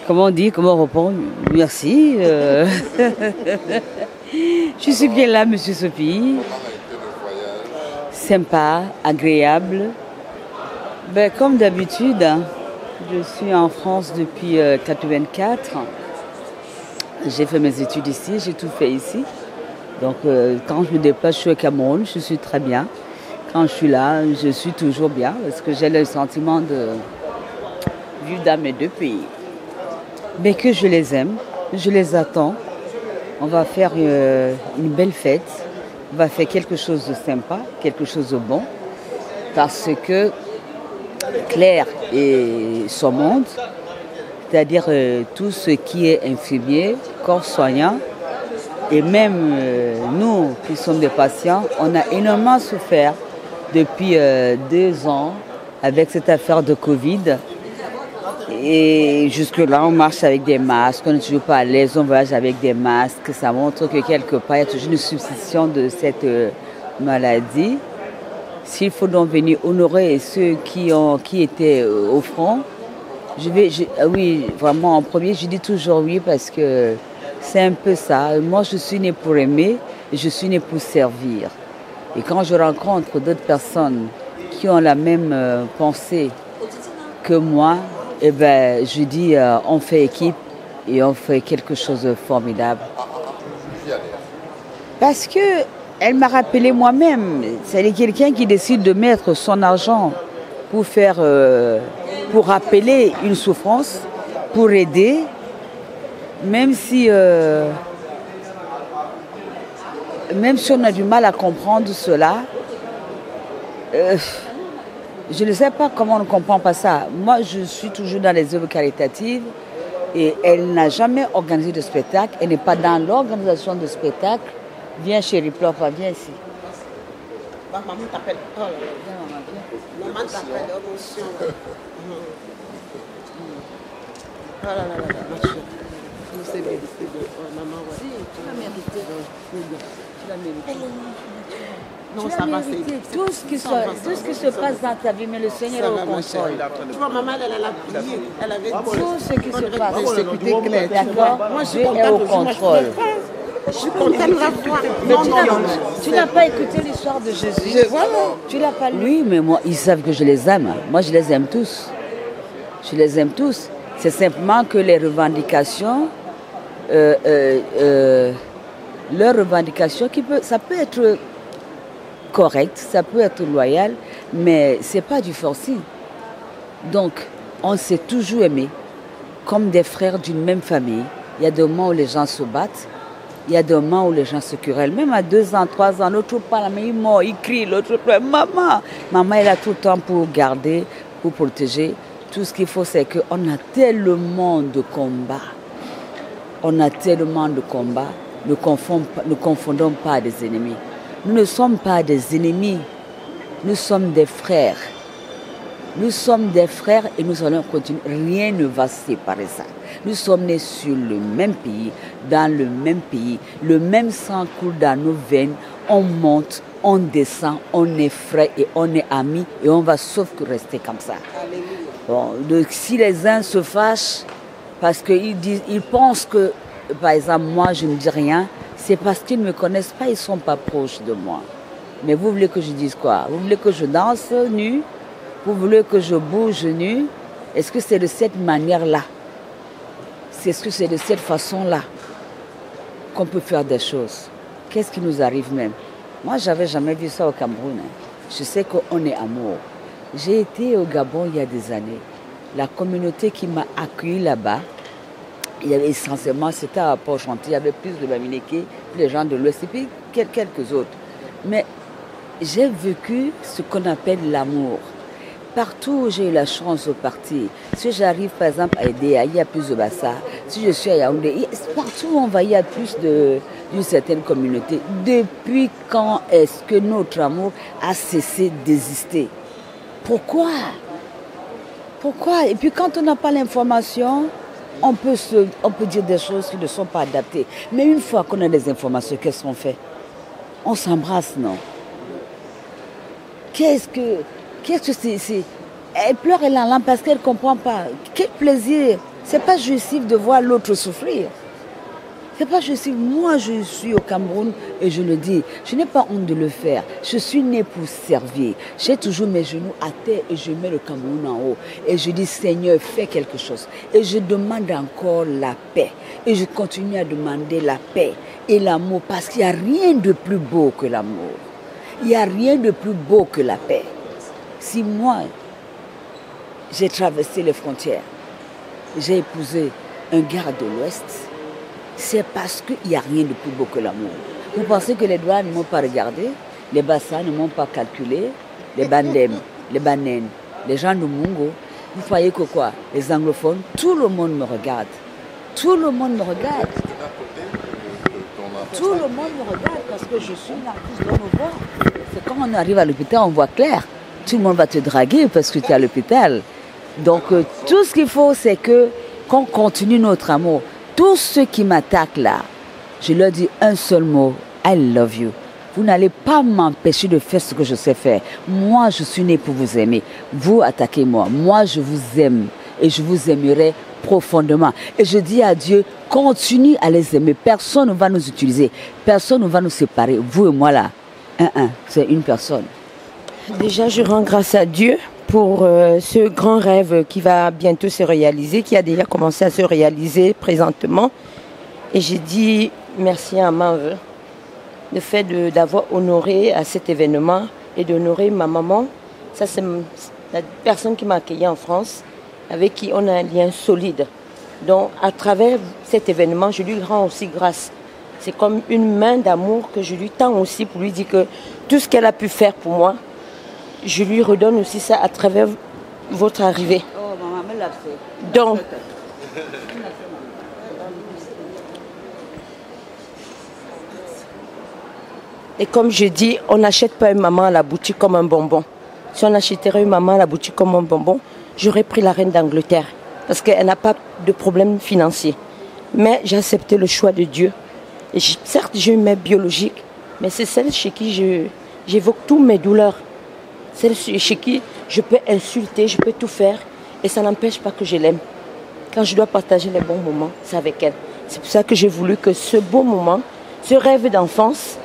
Comment on dit, comment répondre? Merci. Je suis bien là, Monsieur Sophie. Sympa, agréable. Ben, comme d'habitude, hein, je suis en France depuis 1984. J'ai fait mes études ici, j'ai tout fait ici. Donc quand je me déplace, je suis au Cameroun, je suis très bien. Quand je suis là, je suis toujours bien parce que j'ai le sentiment de vivre dans mes deux pays. Mais que je les aime, je les attends. On va faire une belle fête, on va faire quelque chose de sympa, quelque chose de bon. Parce que Claire et son monde, c'est-à-dire tout ce qui est infirmier, corps soignant, et même nous qui sommes des patients, on a énormément souffert depuis 2 ans avec cette affaire de Covid. Et jusque-là, on marche avec des masques, on n'est toujours pas à l'aise, on voyage avec des masques. Ça montre que quelque part, il y a toujours une substitution de cette maladie. S'il faut donc venir honorer ceux qui étaient au front, oui, vraiment en premier, je dis toujours oui parce que c'est un peu ça. Moi, je suis née pour aimer et je suis née pour servir. Et quand je rencontre d'autres personnes qui ont la même pensée que moi, eh ben, je dis on fait équipe et on fait quelque chose de formidable. Parce que elle m'a rappelé moi-même, c'est quelqu'un qui décide de mettre son argent pour faire, pour rappeler une souffrance, pour aider, même si on a du mal à comprendre cela. Je ne sais pas comment on ne comprend pas ça. Moi, je suis toujours dans les œuvres caritatives et elle n'a jamais organisé de spectacle. Elle n'est pas dans l'organisation de spectacle. Viens chérie, pleure pas, viens ici. Maman t'appelle. Oh là là. Viens, maman, viens. Maman t'appelle, émotion. Oh là là là là, ma chérie. C'est bien, c'est bien. Oh, maman, ouais. Si, tu l'as mérité. Tu l'as mérité. Non, ça va, c'est tout ce qui se passe dans ta vie, mais le Seigneur est au contrôle. Tu vois, maman, elle a prié. Elle avait dit tout ce qui se passe. D'accord. Moi, Dieu est au contrôle. Je suis contente de la voir. Mais tu n'as pas écouté l'histoire de Jésus. Tu l'as pas lu. Oui, mais moi, ils savent que je les aime. Moi, je les aime tous. Je les aime tous. C'est simplement que les revendications, leurs revendications, ça peut être correct, ça peut être loyal, mais c'est pas du forcing. Donc, on s'est toujours aimé, comme des frères d'une même famille. Il y a des moments où les gens se battent, il y a des moments où les gens se querellent. Même à 2 ans, 3 ans, l'autre parle, mais il mord, il crie, l'autre pleure. Maman, elle a tout le temps pour garder, pour protéger. Tout ce qu'il faut, c'est qu'on a tellement de combats. On a tellement de combats, ne confondons pas des ennemis. Nous ne sommes pas des ennemis, nous sommes des frères. Nous sommes des frères et nous allons continuer. Rien ne va séparer ça. Nous sommes nés sur le même pays, dans le même pays. Le même sang coule dans nos veines. On monte, on descend, on est frères et on est amis et on va sauf que rester comme ça. Bon, donc si les uns se fâchent parce qu'ils pensent que, par exemple, moi je ne dis rien, c'est parce qu'ils ne me connaissent pas, ils ne sont pas proches de moi. Mais vous voulez que je dise quoi? Vous voulez que je danse nu? Vous voulez que je bouge nu? Est-ce que c'est de cette manière-là? Est-ce que c'est de cette façon-là qu'on peut faire des choses? Qu'est-ce qui nous arrive même? Moi, je n'avais jamais vu ça au Cameroun. Je sais qu'on est amour. J'ai été au Gabon il y a des années. La communauté qui m'a accueilli là-bas, il y avait essentiellement, c'était à Port-Gentil, il y avait plus de Bamileke, les gens de l'Ouest et puis quelques autres. Mais j'ai vécu ce qu'on appelle l'amour. Partout où j'ai eu la chance de partir, si j'arrive par exemple à Edea, il y a plus de Bassa. Si je suis à Yaoundé, partout où on va, il y a plus d'une certaine communauté. Depuis quand est-ce que notre amour a cessé d'exister? Pourquoi? Pourquoi? Et puis quand on n'a pas l'information, on peut dire des choses qui ne sont pas adaptées. Mais une fois qu'on a des informations, qu'est-ce qu'on fait? On s'embrasse, non? Qu'est-ce que c'est? Elle pleure et la larme parce qu'elle ne comprend pas. Quel plaisir! Ce n'est pas jouissif de voir l'autre souffrir. C'est pas jouissif. Moi, je suis au Cameroun et je le dis, je n'ai pas honte de le faire. Je suis née pour servir. J'ai toujours mes genoux à terre et je mets le Cameroun en haut. Et je dis, Seigneur, fais quelque chose. Et je demande encore la paix. Et je continue à demander la paix et l'amour parce qu'il n'y a rien de plus beau que l'amour. Il n'y a rien de plus beau que la paix. Si moi, j'ai traversé les frontières, j'ai épousé un gars de l'Ouest, c'est parce qu'il n'y a rien de plus beau que l'amour. Vous pensez que les doigts ne m'ont pas regardé, les bassins ne m'ont pas calculé, les bandem, les banènes, les gens de Mungo, vous croyez que quoi? Les anglophones, tout le monde me regarde. Tout le monde me regarde. Tout le monde me regarde parce que je suis une artiste de me voir. C'est quand on arrive à l'hôpital, on voit clair. Tout le monde va te draguer parce que tu es à l'hôpital. Donc tout ce qu'il faut, c'est qu'on continue notre amour. Tous ceux qui m'attaquent là, je leur dis un seul mot, I love you. Vous n'allez pas m'empêcher de faire ce que je sais faire. Moi, je suis née pour vous aimer. Vous, attaquez-moi. Moi, je vous aime et je vous aimerai profondément. Et je dis à Dieu, continue à les aimer. Personne ne va nous utiliser. Personne ne va nous séparer. Vous et moi là, c'est une personne. Déjà, je rends grâce à Dieu pour ce grand rêve qui va bientôt se réaliser, qui a déjà commencé à se réaliser présentement. Et j'ai dit merci à Manve, le fait d'avoir honoré à cet événement et d'honorer ma maman. Ça, c'est la personne qui m'a accueillie en France, avec qui on a un lien solide. Donc, à travers cet événement, je lui rends aussi grâce. C'est comme une main d'amour que je lui tends aussi pour lui dire que tout ce qu'elle a pu faire pour moi, je lui redonne aussi ça à travers votre arrivée. Oh, maman, me l'a fait. Donc, et comme je dis, on n'achète pas une maman à la boutique comme un bonbon. Si on achèterait une maman à la boutique comme un bonbon, j'aurais pris la reine d'Angleterre parce qu'elle n'a pas de problème financier. Mais j'ai accepté le choix de Dieu. Et certes, j'ai une mère biologique, mais c'est celle chez qui j'évoque toutes mes douleurs. Celle chez qui je peux insulter, je peux tout faire et ça n'empêche pas que je l'aime. Quand je dois partager les bons moments, c'est avec elle. C'est pour ça que j'ai voulu que ce beau moment, ce rêve d'enfance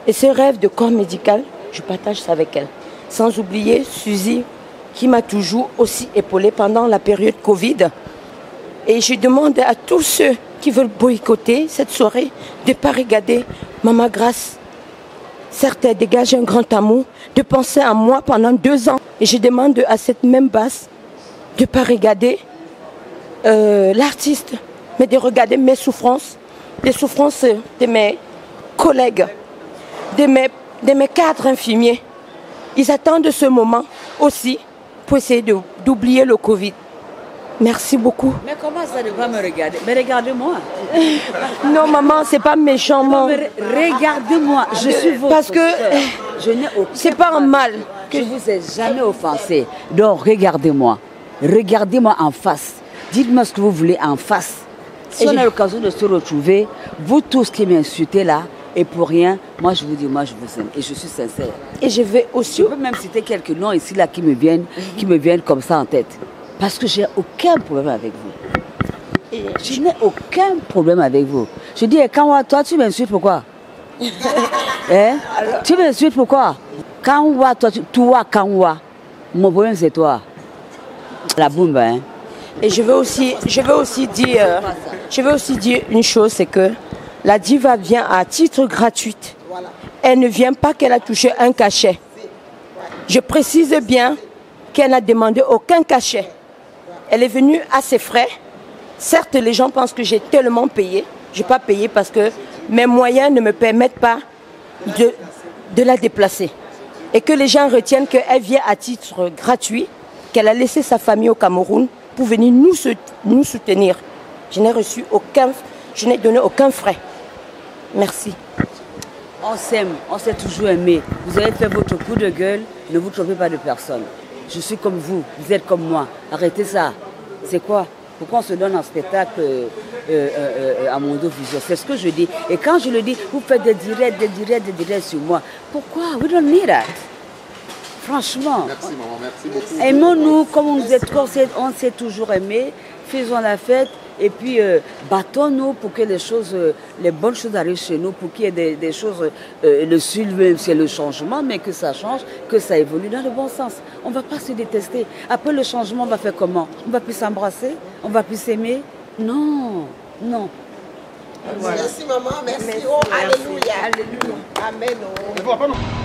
et ce rêve de corps médical, je partage ça avec elle. Sans oublier Suzy, qui m'a toujours aussi épaulée pendant la période Covid. Et je demande à tous ceux qui veulent boycotter cette soirée de ne pas regarder Maman Grâce. Certes, elle dégage un grand amour, de penser à moi pendant 2 ans. Et je demande à cette même basse de ne pas regarder l'artiste, mais de regarder mes souffrances, les souffrances de mes collègues, de mes cadres infirmiers. Ils attendent ce moment aussi pour essayer d'oublier le Covid. Merci beaucoup. Mais comment ça ne va me regarder? Mais regardez-moi. Non, maman, c'est pas méchant. Regardez-moi, je suis votre Parce que je n'ai aucun c'est pas un mal. Je ne vous ai jamais offensé. Donc regardez-moi. Regardez-moi en face. Dites-moi ce que vous voulez en face. Si on a l'occasion de se retrouver, vous tous qui m'insultez là, et pour rien, moi je vous dis, moi je vous aime. Et je suis sincère. Et je vais aussi... Je peux même citer quelques noms ici là qui me viennent comme ça en tête. Parce que j'ai aucun problème avec vous. Je n'ai aucun problème avec vous. Je dis, quand toi tu m'insultes pourquoi? Tu m'insultes pourquoi? Quand toi, mon problème c'est toi. La boumba, hein. Et je veux aussi dire une chose, c'est que la diva vient à titre gratuit. Elle ne vient pas qu'elle a touché un cachet. Je précise bien qu'elle n'a demandé aucun cachet. Elle est venue à ses frais. Certes, les gens pensent que j'ai tellement payé. Je n'ai pas payé parce que mes moyens ne me permettent pas de la déplacer. Et que les gens retiennent qu'elle vient à titre gratuit, qu'elle a laissé sa famille au Cameroun pour venir nous soutenir. Je n'ai donné aucun frais. Merci. On s'aime, on s'est toujours aimé. Vous avez fait votre coup de gueule, ne vous trompez pas de personne. Je suis comme vous êtes comme moi. Arrêtez ça. C'est quoi? Pourquoi on se donne un spectacle à Mondo Vision? C'est ce que je dis. Et quand je le dis, vous faites des directs sur moi. Pourquoi? We don't need that. Franchement. Merci maman, merci beaucoup. Aimons-nous comme on s'est toujours aimé. Faisons la fête et puis battons-nous pour que les bonnes choses arrivent chez nous, pour qu'il y ait des choses, le sud, c'est le changement, mais que ça change, que ça évolue dans le bon sens. On ne va pas se détester. Après le changement, on va faire comment? On ne va plus s'embrasser? On ne va plus s'aimer? Non, non. Voilà. Merci maman, merci. Oh, alléluia. Alléluia. Amen. Oh.